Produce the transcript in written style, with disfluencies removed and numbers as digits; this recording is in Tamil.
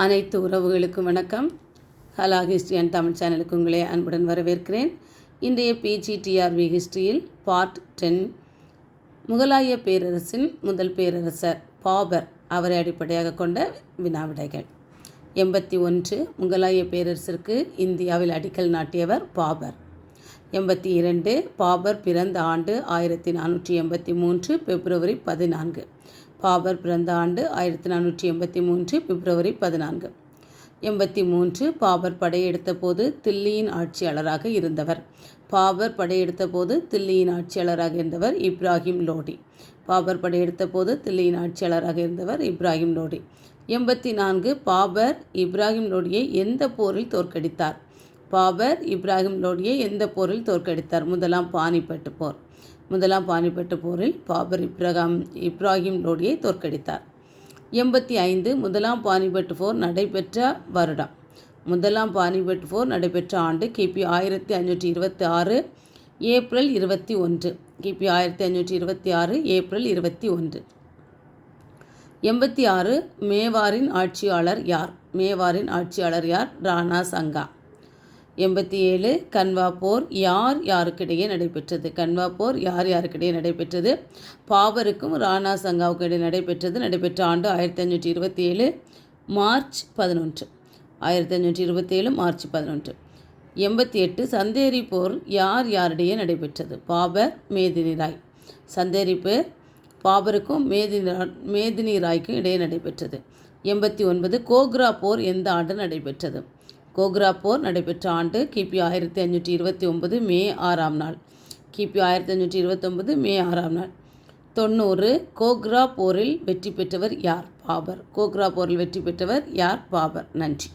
அனைத்து உறவுகளுக்கும் வணக்கம். ஹலா ஹிஸ்ட்ரி அண்ட் தமிழ் சேனலுக்கு உங்களை அன்புடன் வரவேற்கிறேன். இன்றைய பிஜிடிஆர்வி ஹிஸ்ட்ரியில் பார்ட் 10 முகலாய பேரரசின் முதல் பேரரசர் பாபர் அவரை அடிப்படையாக கொண்ட வினாவிடைகள். 81 முகலாய பேரரசிற்கு இந்தியாவில் அடிக்கல் நாட்டியவர் பாபர். 82 பாபர் பிறந்த ஆண்டு 1483 பிப்ரவரி 14. பாபர் பிறந்த ஆண்டு 1483 பிப்ரவரி 14. 83 பாபர் படையெடுத்த போது தில்லியின் ஆட்சியாளராக இருந்தவர். பாபர் படையெடுத்த போது தில்லியின் ஆட்சியாளராக இருந்தவர் இப்ராஹிம் லோடி. பாபர் படையெடுத்த போது தில்லியின் ஆட்சியாளராக இருந்தவர் இப்ராஹிம் லோடி. 84 பாபர் இப்ராஹிம் லோடியை எந்த போரில் தோற்கடித்தார்? பாபர் இப்ராஹிம் லோடியை எந்த போரில் தோற்கடித்தார்? முதலாம் பானிபட்டு போர். முதலாம் பானிபட்டு போரில் பாபர் இப்ராஹிம் லோடியை தோற்கடித்தார். 85 முதலாம் பானிபட்டு போர் நடைபெற்ற வருடம். முதலாம் பானிபட்டு போர் நடைபெற்ற ஆண்டு கிபி 1526 ஏப்ரல் 21. கிபி 1526 ஏப்ரல் 21. 86 மேவாரின் ஆட்சியாளர் யார்? மேவாரின் ஆட்சியாளர் யார்? ராணா சங்கா. 87 கன்வா போர் யார் யாருக்கிடையே நடைபெற்றது? கன்வா போர் யார் யாருக்கிடையே நடைபெற்றது? பாபருக்கும் ராணா சங்காவுக்கும் இடையே நடைபெற்றது. நடைபெற்ற ஆண்டு 1527 மார்ச் 11. 1527 மார்ச் 11. 88 சந்தேரி போர் யார் யாரிடையே நடைபெற்றது? பாபர் மேதினி ராய். சந்தேரி போர் பாபருக்கும் மேதினி ராய்க்கும் இடையே நடைபெற்றது. 89 கோக்ரா போர் எந்த ஆண்டு நடைபெற்றது? கோக்ரா போர் நடைபெற்ற ஆண்டு கிபி 1529 மே 6ஆம் நாள். கிபி 1529 மே 6ஆம் நாள். 90 கோக்ரா போரில் வெற்றி பெற்றவர் யார்? பாபர். கோக்ரா போரில் வெற்றி பெற்றவர் யார்? பாபர். நன்றி.